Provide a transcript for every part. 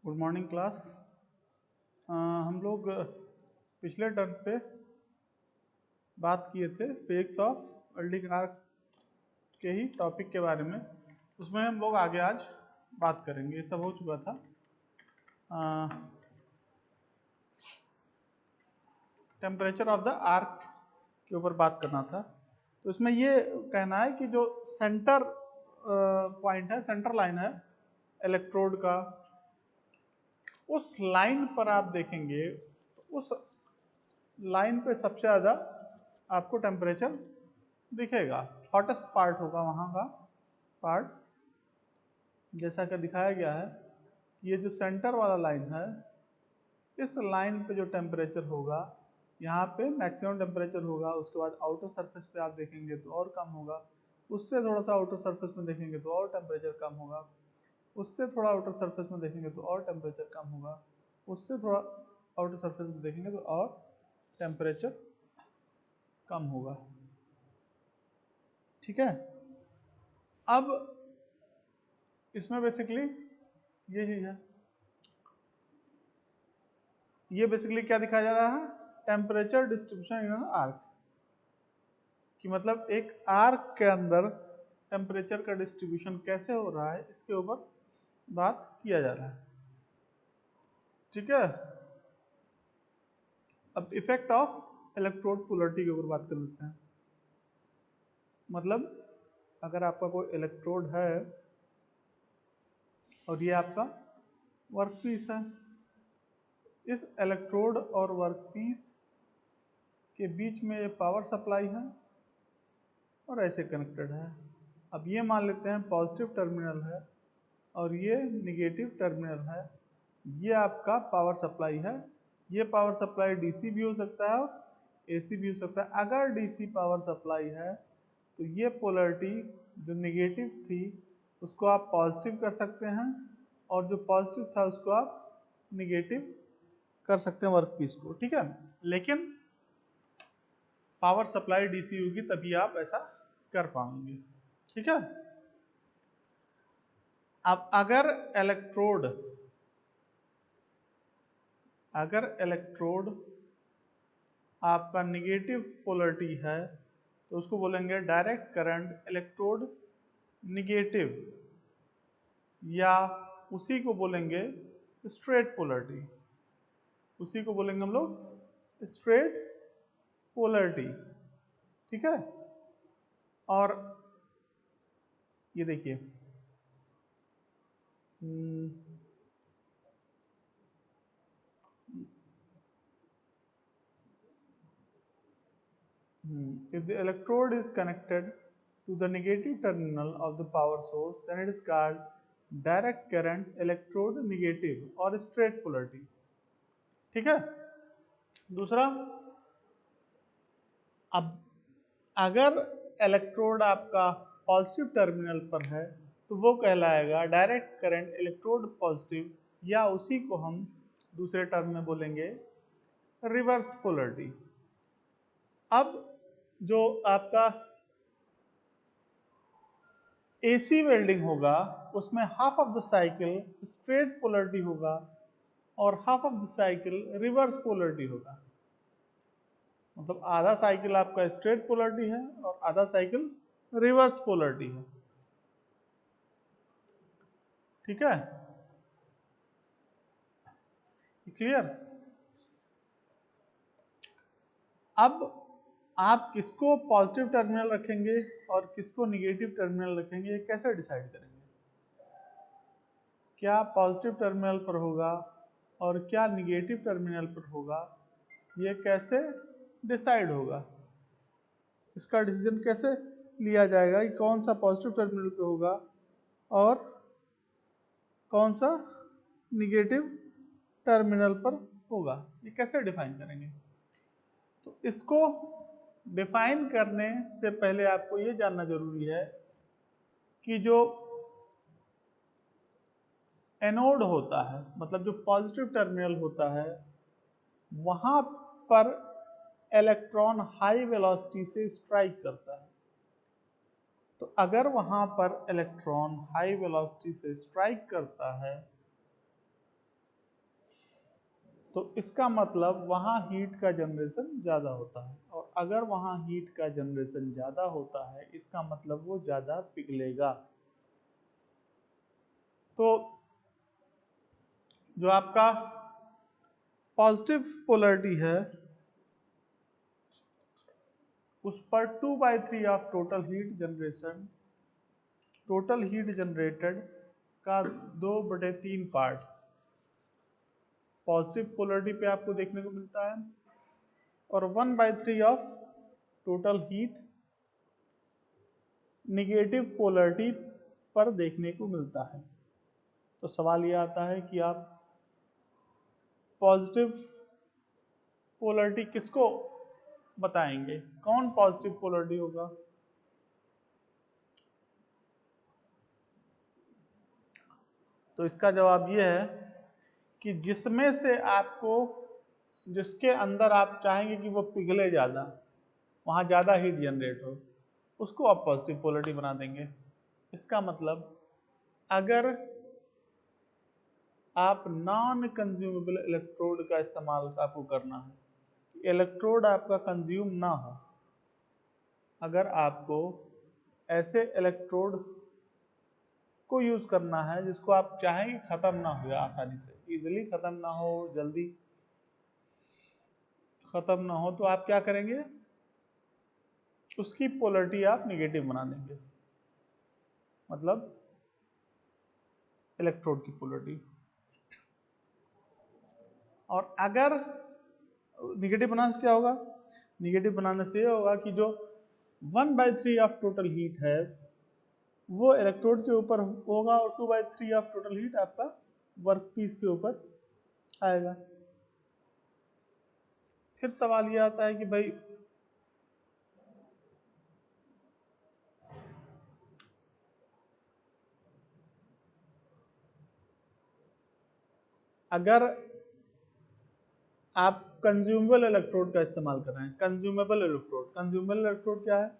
Good morning class. हम लोग पिछले टर्म पे बात किए थे फेक्स ऑफ वेल्डिंग आर्क के ही टॉपिक के बारे में। उसमें हम लोग आगे आज बात करेंगे। ये सब हो चुका था। टेम्परेचर ऑफ द आर्क के ऊपर बात करना था। तो इसमें ये कहना है कि जो सेंटर पॉइंट है, सेंटर लाइन है इलेक्ट्रोड का, उस लाइन पर आप देखेंगे, उस लाइन पे सबसे ज़्यादा आपको टेम्परेचर दिखेगा। हॉटेस्ट पार्ट होगा वहाँ का पार्ट, जैसा कि दिखाया गया है। ये जो सेंटर वाला लाइन है, इस लाइन पे जो टेम्परेचर होगा, यहाँ पे मैक्सिमम टेम्परेचर होगा। उसके बाद आउटर सरफेस पे आप देखेंगे तो और कम होगा, उससे थोड़ा सा आउटर सरफेस में देखेंगे तो और टेम्परेचर कम होगा, उससे थोड़ा आउटर सरफेस में देखेंगे तो और टेम्परेचर कम होगा, उससे थोड़ा आउटर सरफेस में देखेंगे तो और टेम्परेचर कम होगा। ठीक है। अब इसमें बेसिकली ये चीज है, ये बेसिकली क्या दिखाया जा रहा है, टेम्परेचर डिस्ट्रीब्यूशन इन आर्क, कि मतलब एक आर्क के अंदर टेम्परेचर का डिस्ट्रीब्यूशन कैसे हो रहा है, इसके ऊपर बात किया जा रहा है। ठीक है। अब इफेक्ट ऑफ इलेक्ट्रोड पोलरिटी के ऊपर बात कर लेते हैं। मतलब अगर आपका कोई इलेक्ट्रोड है और ये आपका वर्कपीस है, इस इलेक्ट्रोड और वर्कपीस के बीच में ये पावर सप्लाई है और ऐसे कनेक्टेड है। अब ये मान लेते हैं पॉजिटिव टर्मिनल है और ये निगेटिव टर्मिनल है। ये आपका पावर सप्लाई है। ये पावर सप्लाई डीसी भी हो सकता है और एसी भी हो सकता है। अगर डीसी पावर सप्लाई है तो ये पोलरिटी जो निगेटिव थी उसको आप पॉजिटिव कर सकते हैं, और जो पॉजिटिव था उसको आप निगेटिव कर सकते हैं वर्कपीस को। ठीक है। लेकिन पावर सप्लाई डीसी होगी तभी आप ऐसा कर पाएंगे। ठीक है। अब अगर इलेक्ट्रोड आपका निगेटिव पोलरिटी है तो उसको बोलेंगे डायरेक्ट करंट इलेक्ट्रोड निगेटिव, या उसी को बोलेंगे स्ट्रेट पोलरिटी। उसी को बोलेंगे हम लोग स्ट्रेट पोलरिटी। ठीक है। और ये देखिए, if the electrode is connected to the negative terminal of the power source, then it is called direct current electrode negative और straight polarity। ठीक है। दूसरा, अब अगर इलेक्ट्रोड आपका पॉजिटिव टर्मिनल पर है तो वो कहलाएगा डायरेक्ट करंट इलेक्ट्रोड पॉजिटिव, या उसी को हम दूसरे टर्म में बोलेंगे रिवर्स पोलरिटी। अब जो आपका एसी वेल्डिंग होगा उसमें half of the cycle straight polarity होगा और half of the cycle reverse polarity होगा। मतलब आधा साइकिल आपका स्ट्रेट पोलरिटी है और आधा साइकिल रिवर्स पोलरिटी है। ठीक है। क्लियर। अब आप किसको पॉजिटिव टर्मिनल रखेंगे और किसको निगेटिव टर्मिनल रखेंगे, ये कैसे डिसाइड करेंगे? क्या पॉजिटिव टर्मिनल पर होगा और क्या निगेटिव टर्मिनल पर होगा, ये कैसे डिसाइड होगा? इसका डिसीजन कैसे लिया जाएगा कि कौन सा पॉजिटिव टर्मिनल पे होगा और कौन सा निगेटिव टर्मिनल पर होगा, ये कैसे डिफाइन करेंगे? तो इसको डिफाइन करने से पहले आपको ये जानना जरूरी है कि जो एनोड होता है, मतलब जो पॉजिटिव टर्मिनल होता है, वहां पर इलेक्ट्रॉन हाई वेलोसिटी से स्ट्राइक करता है। तो अगर वहां पर इलेक्ट्रॉन हाई वेलोसिटी से स्ट्राइक करता है तो इसका मतलब वहाँ हीट का जनरेशन ज़्यादा होता है, और अगर वहाँ हीट का जनरेशन ज़्यादा होता है इसका मतलब वो ज़्यादा पिघलेगा। तो जो आपका पॉजिटिव पोलैरिटी है उस पर 2/3 of total heat generation, total heat generated का 2/3 पार्ट पॉजिटिव पोलैरिटी पे आपको देखने को मिलता है, और 1/3 of total heat negative polarity पर देखने को मिलता है। तो सवाल ये आता है कि आप पॉजिटिव पोलैरिटी किसको बताएंगे, कौन पॉजिटिव पोलैरिटी होगा? तो इसका जवाब ये है कि जिसमें से आपको, जिसके अंदर आप चाहेंगे कि वो पिघले ज़्यादा, वहाँ ज़्यादा हीट जनरेट हो, उसको आप पॉजिटिव पोलैरिटी बना देंगे। इसका मतलब अगर आप नॉन कंज्यूमेबल इलेक्ट्रोड का इस्तेमाल आपको करना है, इलेक्ट्रोड आपका कंज्यूम ना हो, अगर आपको ऐसे इलेक्ट्रोड को यूज करना है जिसको आप चाहेंगे खत्म ना हो आसानी से, इजीली खत्म ना हो, जल्दी खत्म ना हो, तो आप क्या करेंगे, उसकी पोलैरिटी आप नेगेटिव बना देंगे, मतलब इलेक्ट्रोड की पोलैरिटी। और अगर निगेटिव बनाने से क्या होगा, निगेटिव बनाने से ये होगा कि जो 1/3 ऑफ टोटल हीट है वो इलेक्ट्रोड के ऊपर होगा, और 2/3 ऑफ टोटल हीट आपका वर्क पीस के ऊपर आएगा। फिर सवाल ये आता है कि भाई अगर आप कंज्यूमेबल इलेक्ट्रोड का इस्तेमाल कर रहे हैं, कंज्यूमेबल इलेक्ट्रोड, कंज्यूमेबल इलेक्ट्रोड क्या है,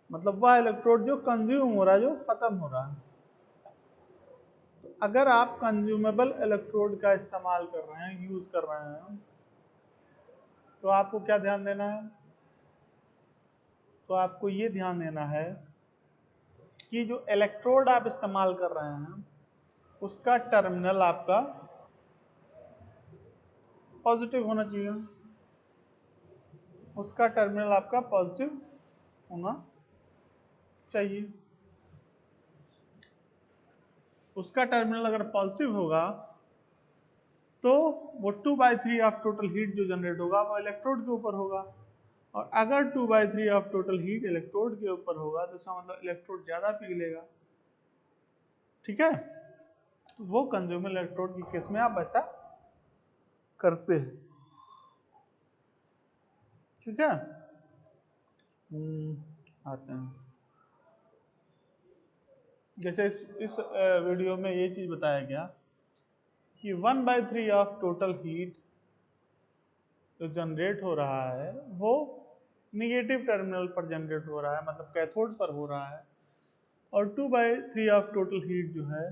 मतलब वह इलेक्ट्रोड जो कंज्यूम हो रहा है, जो खत्म हो रहा है। तो अगर आप कंज्यूमेबल इलेक्ट्रोड का इस्तेमाल कर रहे हैं, यूज कर रहे हैं, तो आपको क्या ध्यान देना है, तो आपको ये ध्यान देना है कि जो इलेक्ट्रोड आप इस्तेमाल कर रहे हैं उसका टर्मिनल आपका पॉजिटिव होना चाहिए, उसका टर्मिनल आपका पॉजिटिव होना चाहिए। उसका टर्मिनल अगर पॉजिटिव होगा तो वो 2/3 ऑफ टोटल हीट जो जनरेट होगा वो इलेक्ट्रोड के ऊपर होगा, और अगर 2/3 ऑफ टोटल हीट इलेक्ट्रोड के ऊपर होगा तो इसका मतलब इलेक्ट्रोड ज्यादा पिघलेगा। ठीक है, वो कंज्यूमर इलेक्ट्रोड की केस में आप ऐसा करते हैं। ठीक है, आते हैं, जैसे इस वीडियो में ये चीज बताया गया कि 1/3 ऑफ टोटल हीट जो जनरेट हो रहा है वो निगेटिव टर्मिनल पर जनरेट हो रहा है, मतलब कैथोड पर हो रहा है, और 2/3 ऑफ टोटल हीट जो है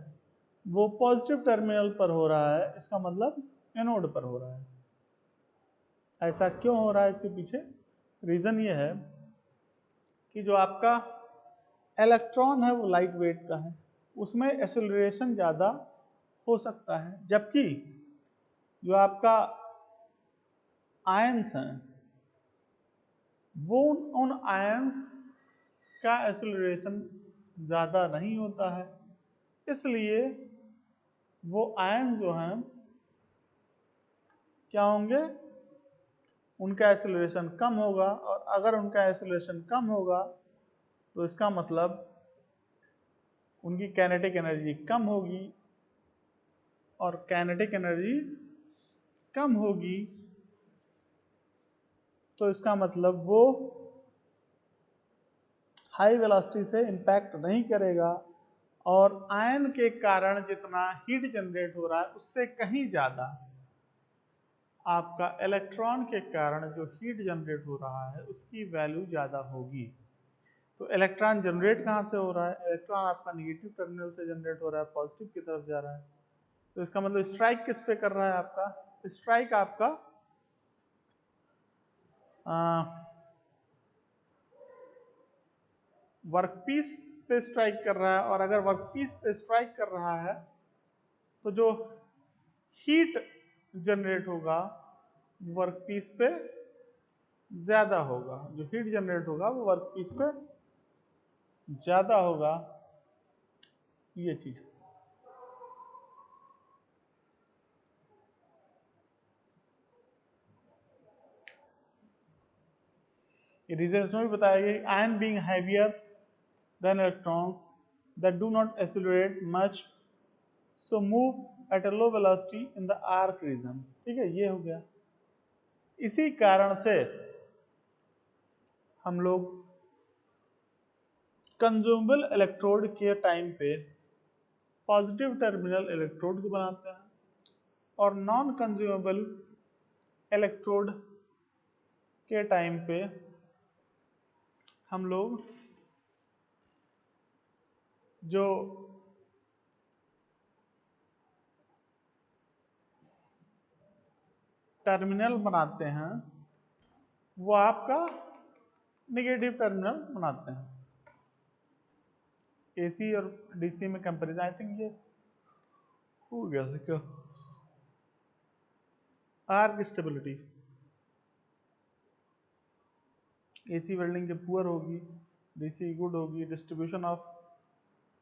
वो पॉजिटिव टर्मिनल पर हो रहा है, इसका मतलब एनोड पर हो रहा है। ऐसा क्यों हो रहा है, इसके पीछे रीजन ये है कि जो आपका इलेक्ट्रॉन है वो लाइट वेट का है, उसमें एक्सेलरेशन ज़्यादा हो सकता है, जबकि जो आपका आयंस हैं वो उन आयंस का एक्सेलरेशन ज़्यादा नहीं होता है, इसलिए वो आयंस जो हैं क्या होंगे, उनका एक्सेलरेशन कम होगा, और अगर उनका एक्सेलरेशन कम होगा तो इसका मतलब उनकी काइनेटिक एनर्जी कम होगी, और काइनेटिक एनर्जी कम होगी तो इसका मतलब वो हाई वेलोसिटी से इंपैक्ट नहीं करेगा, और आयन के कारण जितना हीट जनरेट हो रहा है उससे कहीं ज़्यादा आपका इलेक्ट्रॉन के कारण जो हीट जनरेट हो रहा है उसकी वैल्यू ज़्यादा होगी। तो इलेक्ट्रॉन जनरेट कहाँ से हो रहा है, इलेक्ट्रॉन आपका निगेटिव टर्मिनल से जनरेट हो रहा है, पॉजिटिव की तरफ जा रहा है, तो इसका मतलब स्ट्राइक किस पे कर रहा है आपका स्ट्राइक आपका वर्कपीस पे स्ट्राइक कर रहा है, और अगर वर्कपीस पे स्ट्राइक कर रहा है तो जो हीट जनरेट होगा वर्कपीस पे ज्यादा होगा, जो हीट जनरेट होगा वो वर्कपीस पे ज्यादा होगा, ये चीज। ये रीजन इसमें भी बताया गया, ion being heavier than electrons that do not accelerate much so move at a low velocity in the arc region. ठीक है, ये हो गया। इसी कारण से हम लोग कंज्यूमेबल इलेक्ट्रोड के टाइम पे पॉजिटिव टर्मिनल इलेक्ट्रोड को बनाते हैं, और नॉन कंज्यूमेबल इलेक्ट्रोड के टाइम पे हम लोग जो टर्मिनल बनाते हैं वो आपका नेगेटिव टर्मिनल बनाते हैं। एसी और डीसी में कंपैरिजन, आई थिंक ये हो गया था क्या। आर्क स्टेबिलिटी, एसी वेल्डिंग के पुअर होगी, डीसी गुड होगी। Distribution of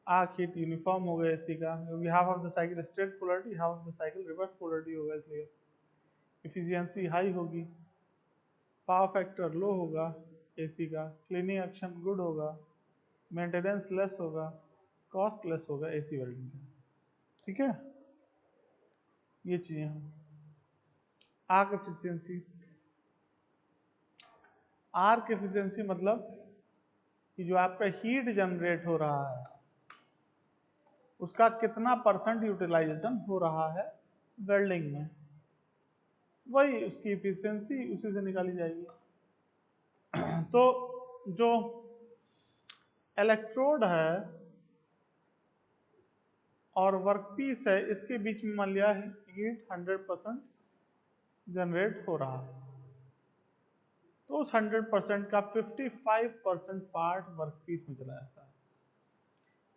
arc heat uniform होगा एसी का, क्योंकि half of the cycle straight polarity, half of the cycle reverse polarity होगा, इसलिए एफिशिएंसी हाई होगी। पावर फैक्टर लो होगा एसी का, क्लीनिंग एक्शन गुड होगा, मेंटेनेंस लेस होगा, कॉस्ट लेस होगा एसी वेल्डिंग का। ठीक है, ये चीजें हैं। आर्क एफिशिएंसी, आर्क एफिशिएंसी मतलब कि जो आपका हीट जनरेट हो रहा है उसका कितना परसेंट यूटिलाइजेशन हो रहा है वेल्डिंग में, वही उसकी एफिशिएंसी उसी से निकाली जाएगी। तो जो इलेक्ट्रोड है और वर्कपीस है, इसके बीच में मान लिया हीट 100% जनरेट हो रहा है, तो उस 100% का 55% पार्ट वर्कपीस में चला जाता है,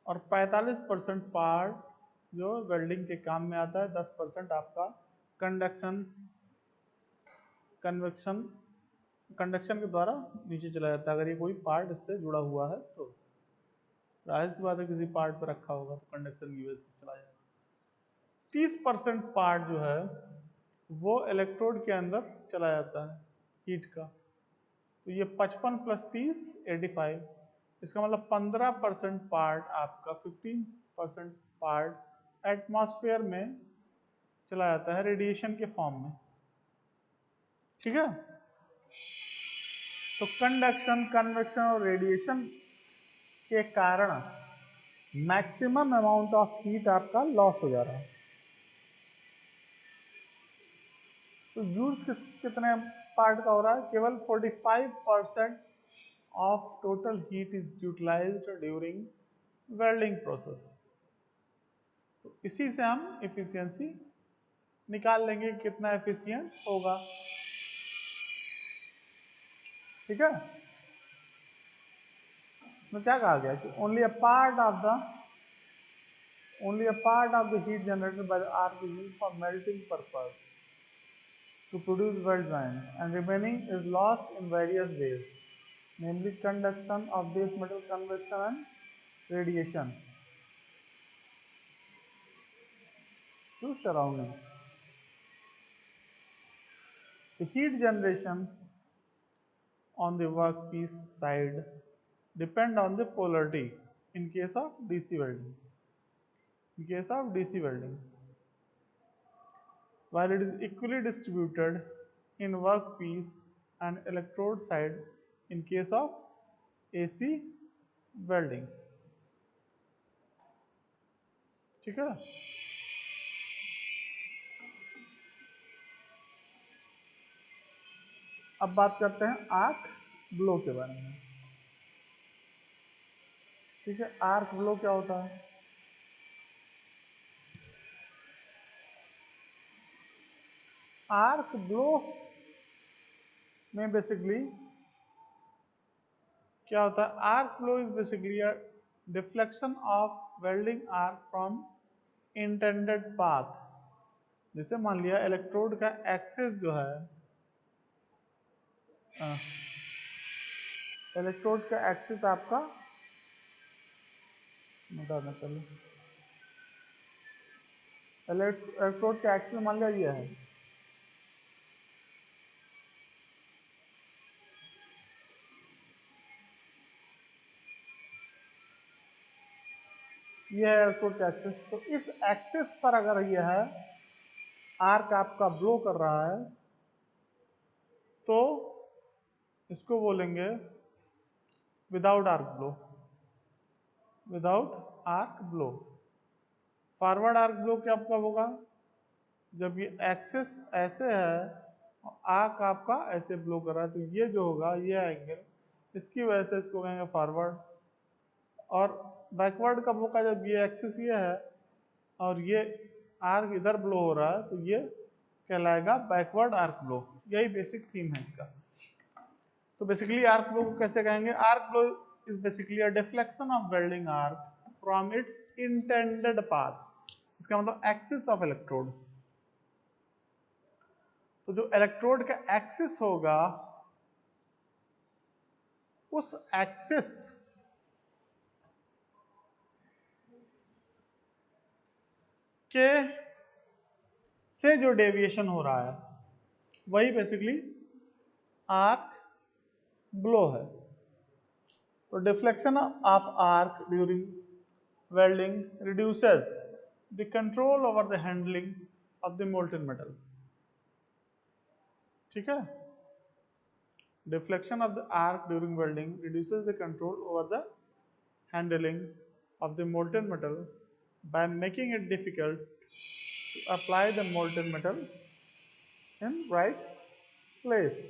और 45% पार्ट जो वेल्डिंग के काम में आता है, 10% आपका कंडक्शन कन्वेक्शन कंडक्शन के द्वारा नीचे चला जाता है। अगर ये कोई पार्ट इससे जुड़ा हुआ है तो जाहिर सी बात है किसी पार्ट पर रखा होगा तो कंडक्शन की वजह से चला जाएगा। 30% पार्ट जो है वो इलेक्ट्रोड के अंदर चला जाता है हीट का, तो ये 55 + 30 85, इसका मतलब 15% पार्ट आपका 15% पार्ट एटमॉस्फेयर में चला जाता है रेडिएशन के फॉर्म में। ठीक है, तो कंडक्शन कन्वेक्शन और रेडिएशन के कारण मैक्सिमम अमाउंट ऑफ हीट आपका लॉस हो जा रहा है। तो यूज कितने पार्ट का हो रहा है, केवल 45% of total heat is utilised during welding process. तो इसी से हम एफिशिएंसी निकाल लेंगे कितना एफिशिएंट होगा। ठीक है, तो क्या कहा गया कि only a part of the heat generated by the arc is used for melting purpose to produce weld joints, and remaining is lost in various ways, namely conduction of base metal, convection and radiation to surrounding. The heat generation on the workpiece side depend on the polarity in case of DC welding. In case of DC welding, while it is equally distributed in workpiece and electrode side in case of AC welding. ठीक है, अब बात करते हैं arc blow के बारे में। ठीक है, आर्क ब्लो क्या होता है? आर्क ब्लो में बेसिकली क्या होता है, arc blow is basically a deflection of welding arc from intended path. जैसे मान लिया इलेक्ट्रोड का एक्सिस जो है, इलेक्ट्रोड का एक्सिस आपका बताना चलो, इलेक्ट्रोड का एक्सिस मान लिया ये है, ये है इलेक्ट्रोड का एक्सिस। तो इस एक्सिस पर अगर ये है आर्क आपका ब्लो कर रहा है तो इसको बोलेंगे without arc blow, without arc blow. Forward arc blow क्या आपका होगा, जब ये एक्सिस ऐसे है और आर्क आपका ऐसे ब्लो कर रहा है, तो ये जो होगा ये एंगल, इसकी वजह से इसको कहेंगे फॉरवर्ड। और बैकवर्ड कब होगा, जब ये एक्सिस ये है और ये आर्क इधर ब्लो हो रहा है, तो ये कहलाएगा बैकवर्ड आर्क ब्लो। यही बेसिक थीम है इसका। तो बेसिकली आर्क ब्लो को कैसे कहेंगे, arc blow is basically a deflection of welding arc from its intended path. इसका मतलब एक्सिस ऑफ इलेक्ट्रोड। तो जो इलेक्ट्रोड का एक्सिस होगा उस एक्सिस के से जो डेविएशन हो रहा है वही बेसिकली आर्क ब्लो है। तो deflection of arc during welding reduces the control over the handling of the molten metal। ठीक है, deflection of the arc during welding reduces the control over the handling of the molten metal by making it difficult to apply the molten metal in right place।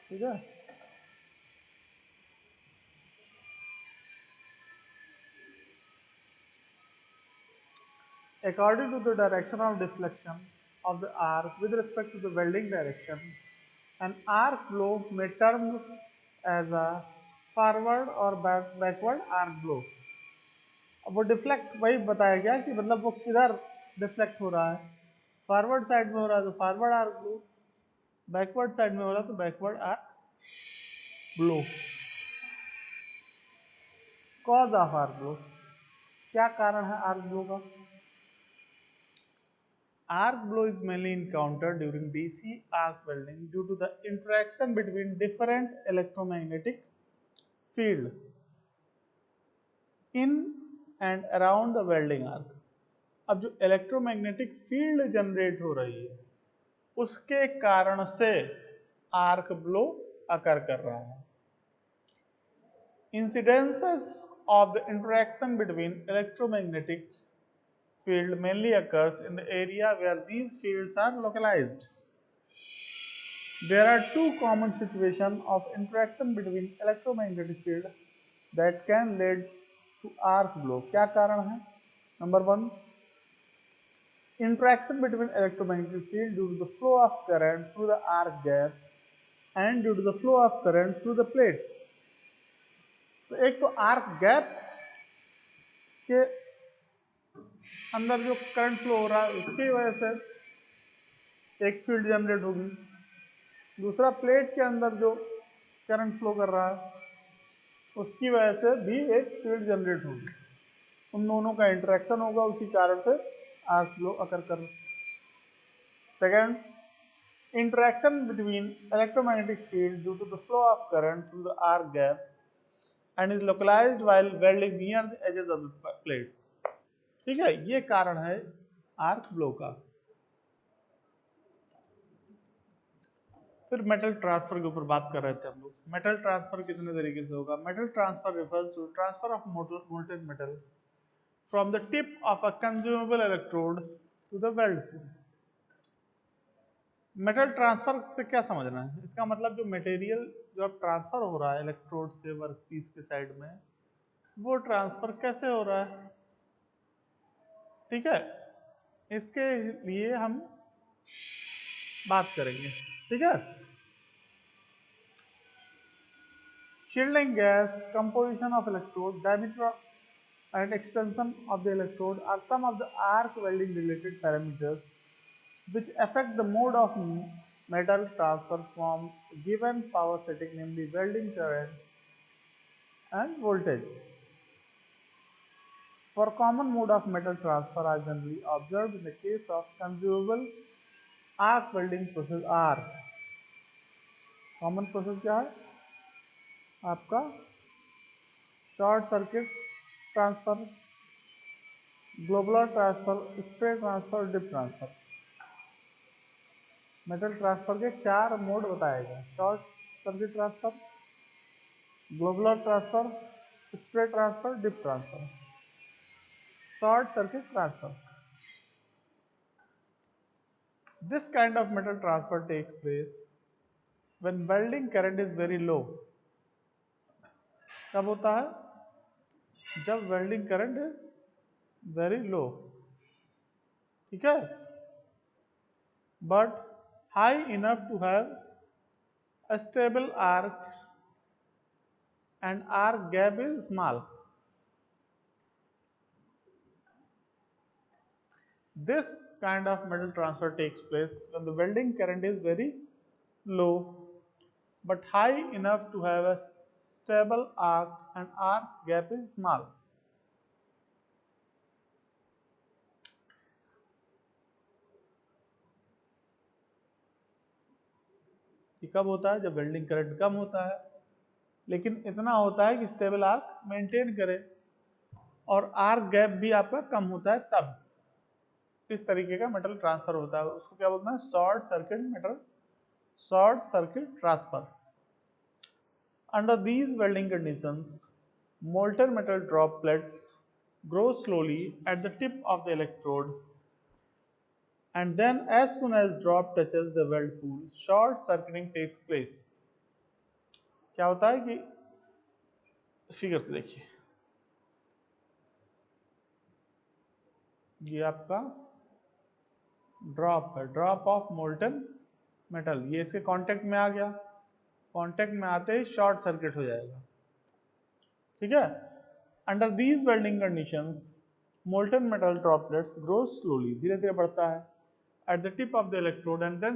ठीक है, according to the direction of deflection of the arc with respect to the welding direction, an arc blow may term as a forward or backward arc blow। अब वो deflect वही बताया गया कि मतलब वो किधर डिफ्लेक्ट हो रहा है, फॉरवर्ड साइड में हो रहा है तो forward arc blow, backward side में हो रहा है तो backward arc blow. Cause of arc blow, क्या कारण है आर्क ब्लो का। Arc blow is mainly encountered during DC arc welding due to the interaction between different electromagnetic field in and around the welding arc। अब जो electromagnetic field generate हो रही है उसके कारण से आर्क ब्लो अकर कर रहा है। Incidences of the interaction between electromagnetic field mainly occurs in the area where these fields are localized। There are two common situations of interaction between electromagnetic field that can lead to arc blow। क्या कारण है, number one, interaction between electromagnetic field due to the flow of current through the arc gap and due to the flow of current through the plates। तो एक तो arc gap के अंदर जो current flow हो रहा है उसकी वजह से एक फील्ड जनरेट होगी, दूसरा प्लेट के अंदर जो करंट फ्लो कर रहा है उसकी वजह से भी एक फील्ड जनरेट होगी। उन दोनों का इंटरेक्शन होगा, उसी कारण से आर्क फ्लो अकर कर। Second, interaction between electromagnetic field due to the flow of current through the arc gap and is localized while welding near the edges of the plates। ठीक है, ये कारण है आर्क ब्लो का। फिर मेटल ट्रांसफर के ऊपर बात कर रहे थे हम लोग। मेटल ट्रांसफर कितने तरीके से होगा। Metal transfer refers to transfer of molten metal from the tip of a consumable electrode to the weld pool. Metal transfer से क्या समझना है, इसका मतलब जो मटेरियल जो अब ट्रांसफर हो रहा है इलेक्ट्रोड से वर्कपीस के साइड में, वो ट्रांसफर कैसे हो रहा है, ठीक है, इसके लिए हम बात करेंगे, ठीक है। Shielding gas, composition of electrode, diameter and extension of the electrode are some of the arc welding related parameters which affect the mode of metal transfer from given power setting, namely welding current and voltage. For common mode of metal transfer are generally observed in the case of consumable arc welding process are. Common process क्या है आपका? Short circuit transfer, globular transfer, spray transfer, dip transfer. Metal transfer के 4 mode बताए गए: short circuit transfer, globular transfer, spray transfer, dip transfer. Short circuit transfer, this kind of metal transfer takes place when welding current is very low. कब होता है? जब welding current very low, ठीक है, but high enough to have a stable arc and arc gap is small. This kind of metal transfer takes place when the welding current is very low but high enough to have a stable arc and arc gap is small. ये कब होता है? जब welding current कम होता है लेकिन इतना होता है कि स्टेबल आर्क मेंटेन करे और आर्क गैप भी आपका कम होता है, तब इस तरीके का मेटल ट्रांसफर होता है। उसको क्या बोलते हैं? Short circuit metal, short circuit transfer. Under these welding conditions molten metal droplets grow slowly at the tip of the electrode and then as soon as drop touches the weld pool, short circuiting takes place. क्या होता है कि figure से देखिए, ये आपका drop है, drop of molten metal, ये इसके कांटेक्ट में आ गया, कांटेक्ट में आते ही शॉर्ट सर्किट हो जाएगा, ठीक है। Under these welding conditions molten metal droplets grow slowly, धीरे धीरे बढ़ता है, at the tip of the electrode and then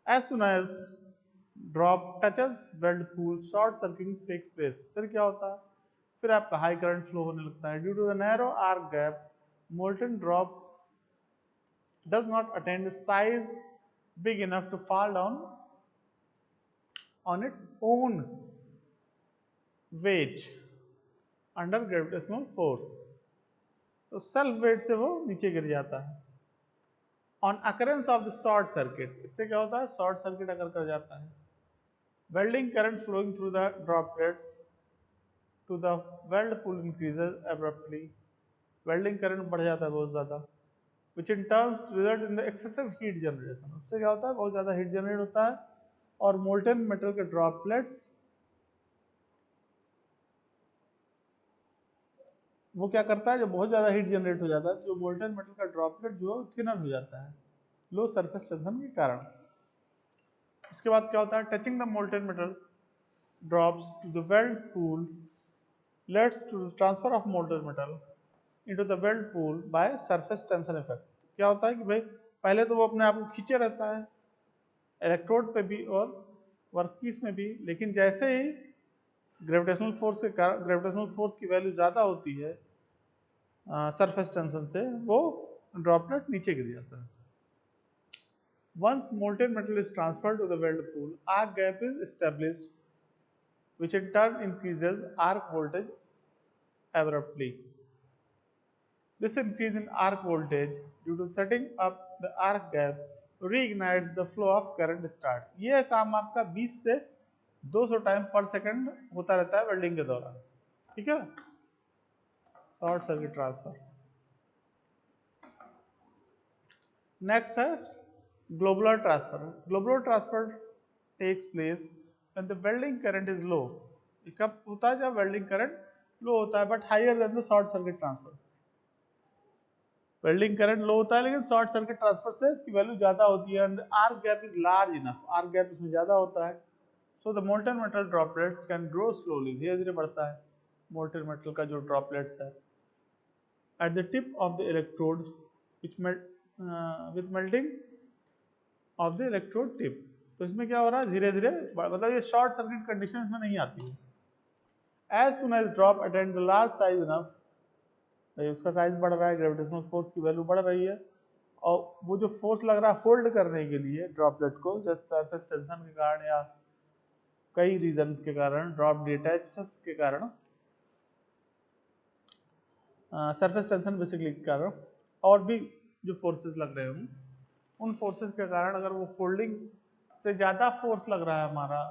as soon as drop touches weld pool, short circuiting takes place. फिर क्या होता है? फिर आपका हाई करंट फ्लो होने लगता है। Due to the narrow arc gap molten drop does not attain a size big enough to fall down on its own weight under gravitational force. तो सेल्फ वेट से वो नीचे गिर जाता है। On occurrence of the short circuit, इससे क्या होता है? शॉर्ट सर्किट अगर कर जाता है, welding current flowing through the droplets to the weld pool increases abruptly, welding current बढ़ जाता है बहुत ज़्यादा, which in turns result in the excessive heat generation, उससे क्या होता है? बहुत ज़्यादा हीट जनरेट होता है और मोल्टन मेटल के ड्रॉपलेट्स वो क्या करता है? जब बहुत ज़्यादा हीट जनरेट हो जाता है तो मोल्टन मेटल का ड्रॉपलेट जो है थिनर हो जाता है लो सरफेस टेंशन के कारण। उसके बाद क्या होता है? Touching the molten metal drops to the weld pool leads to transfer of molten metal into the weld pool by surface tension effect. क्या होता है कि भाई पहले तो वो अपने आप को खींचे रहता है इलेक्ट्रोड पे भी और वर्कपीस में भी, लेकिन जैसे ही ग्रेविटेशनल फोर्स के कारण, ग्रेविटेशनल फोर्स की वैल्यू ज़्यादा होती है सरफेस टेंशन से, वो ड्रॉपलेट नीचे गिर जाता है। Once molten metal is transferred to the weld pool, arc gap is established, which in turn increases arc voltage abruptly. This increase in arc voltage due to setting up the arc gap reignites the flow of current start. ये काम आपका 20 से 200 time पर second होता रहता है welding के दौरान, ठीक है। Short circuit transfer. नेक्स्ट है globular transfer. Globular transfer takes place when the welding current is low. कब होता है? जब वेल्डिंग करंट लो होता है but higher than the short circuit transfer. Welding current low होता है लेकिन शॉर्ट सर्किट ट्रांसफर से इसकी वैल्यू ज्यादा होती है and arc gap is large enough, arc gap इसमें ज्यादा होता है। So the molten metal droplets can grow slowly, धीरे धीरे बढ़ता है मोल्टन मेटल का जो ड्रॉपलेट्स है at the tip of the electrode which with melting of the electrode tip। तो इसमें क्या हो रहा है धीरे धीरे, मतलब ये शॉर्ट सर्किट कंडीशन इसमें नहीं आती है। as soon as drop attain the large size enough, उसका साइज बढ़ रहा है, ग्रेविटेशनल फोर्स की वैल्यू बढ़ रही है और वो जो फोर्स लग रहा है होल्ड करने के लिए ड्रॉपलेट को, जस्ट सरफेस टेंशन के कारण या कई रीजन के कारण, ड्रॉप डिटैचेस के कारण, सरफेस टेंशन बेसिकली के कारण और भी जो फोर्सेस लग रहे होंगे, उन फोर्सेस के कारण अगर वो फोल्डिंग से ज़्यादा फोर्स लग रहा है हमारा,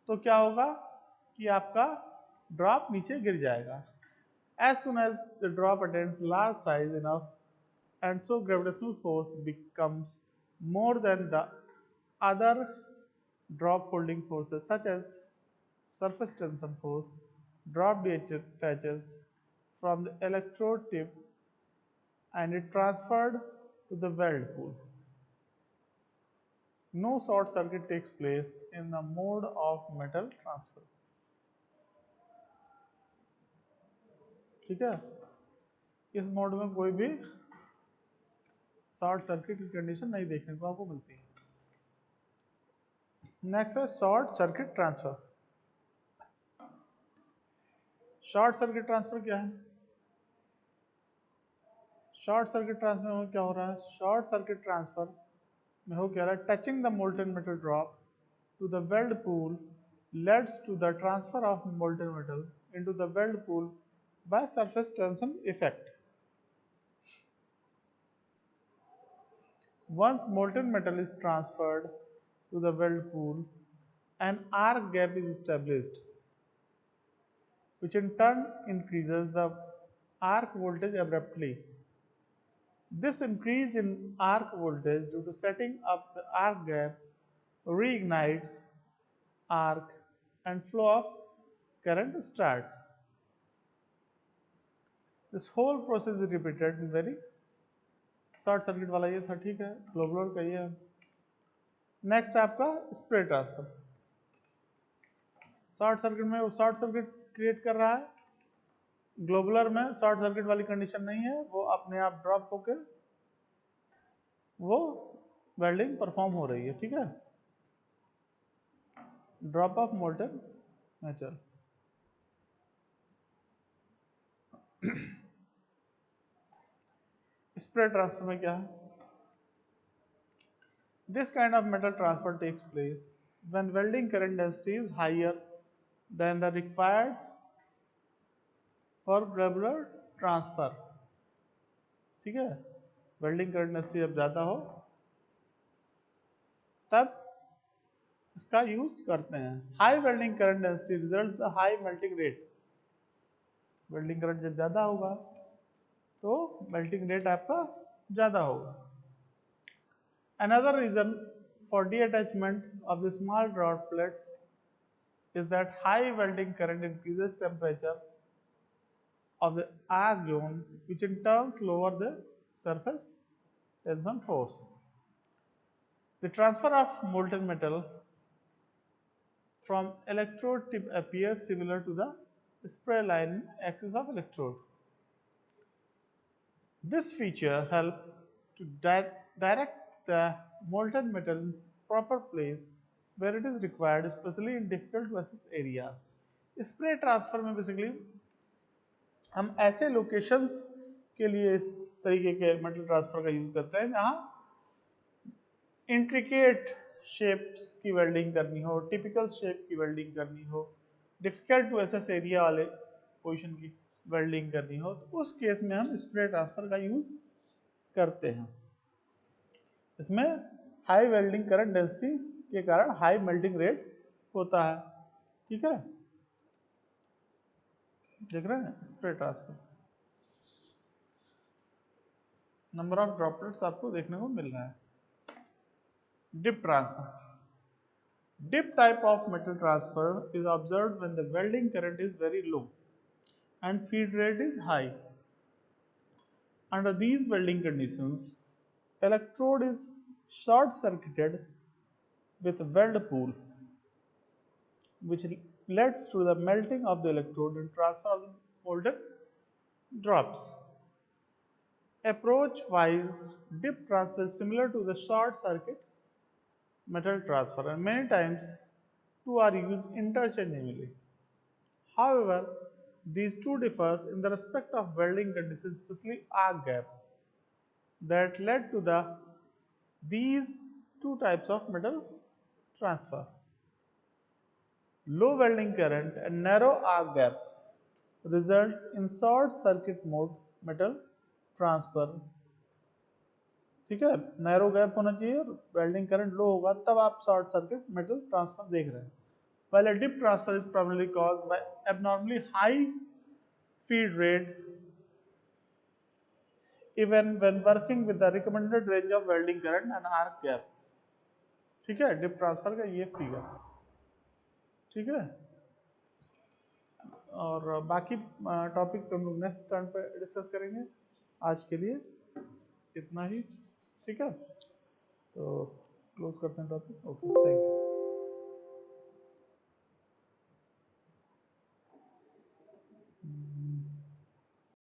तो क्या होगा कि आपका ड्रॉप नीचे गिर जाएगा। As soon as the drop attains large size enough and so gravitational force becomes more than the other drop holding forces such as surface tension force, drop detaches from the electrode tip and it transferred to the weld pool. No short circuit takes place in the mode of metal transfer। ठीक है, इस mode में कोई भी short circuit की condition नहीं देखने को आपको मिलती है। नेक्स्ट है short circuit transfer. Short circuit transfer क्या है? शॉर्ट सर्किट ट्रांसफर में क्या हो रहा है? शॉर्ट सर्किट ट्रांसफर में हो क्या रहा है? Touching the molten metal drop to the weld pool leads to the transfer of molten metal into the weld pool by surface tension effect। Once molten metal is transferred to the weld pool, an arc gap is established, which in turn increases the arc voltage abruptly। This increase in arc voltage due to setting up the arc gap reignites arc and flow of current starts। This whole process is repeated in very short circuit वाला ये था, ठीक है, globular का ये है। Next आपका spray transfer. Short circuit में वो शॉर्ट सर्किट क्रिएट कर रहा है, ग्लोबुलर में शॉर्ट सर्किट वाली कंडीशन नहीं है, वो अपने आप ड्रॉप होकर वो वेल्डिंग परफॉर्म हो रही है। ठीक है, drop of molten metal. Spray transfer में क्या है? This kind of metal transfer takes place when welding current density is higher than the required for globular transfer। ठीक है, वेल्डिंग करंट डेंसिटी जब ज़्यादा हो तब इसका यूज करते हैं। High welding current density result the high melting rate. Welding current जब ज़्यादा होगा तो मेल्टिंग रेट आपका ज़्यादा होगा। Another reason for detachment of the small droplets is that high welding current increases temperature of the arc zone, which in turn lowers the surface tension force। The transfer of molten metal from electrode tip appears similar to the spray line axis of electrode। This feature helps to direct the molten metal in proper place where it is required, especially in difficult to access areas। Spray transfer में basically हम ऐसे locations के लिए इस तरीके के metal transfer का use करते हैं जहां इंट्रिकेट शेप्स की वेल्डिंग करनी हो, टिपिकल शेप की वेल्डिंग करनी हो, डिफिकल्ट टू एसेस एरिया वाले पोजीशन की वेल्डिंग करनी हो, तो उस केस में हम स्प्रे ट्रांसफर का यूज करते हैं। इसमें हाई वेल्डिंग करंट डेंसिटी के कारण हाई मेल्टिंग रेट होता है। ठीक है, देख रहे हैं spray transfer, number of droplets आपको देखने को मिल रहा है। Dip transfer. Dip type of metal transfer is observed when the welding current is very low and feed rate is high. Under these welding conditions, electrode is short circuited with weld pool, which leads to the melting of the electrode and transfer of the molten drops. Approach-wise, dip transfer is similar to the short circuit metal transfer, and many times two are used interchangeably. However, these two differs in the respect of welding conditions, especially arc gap, that led to these two types of metal transfer. Low welding current and narrow arc gap results in short circuit mode metal transfer. ठीक है, narrow gap होना चाहिए और welding current लो होगा, तब आप short circuit metal transfer देख रहे हैं. While a dip transfer is primarily caused by abnormally high feed rate even when working with the recommended range of welding current and arc gap. ठीक है, dip transfer का ये figure. ठीक है, और बाकी टॉपिक पे हम लोग नेक्स्ट टर्न पे डिस्कस करेंगे. आज के लिए इतना ही. ठीक है, तो क्लोज करते हैं टॉपिक. Okay, thank you.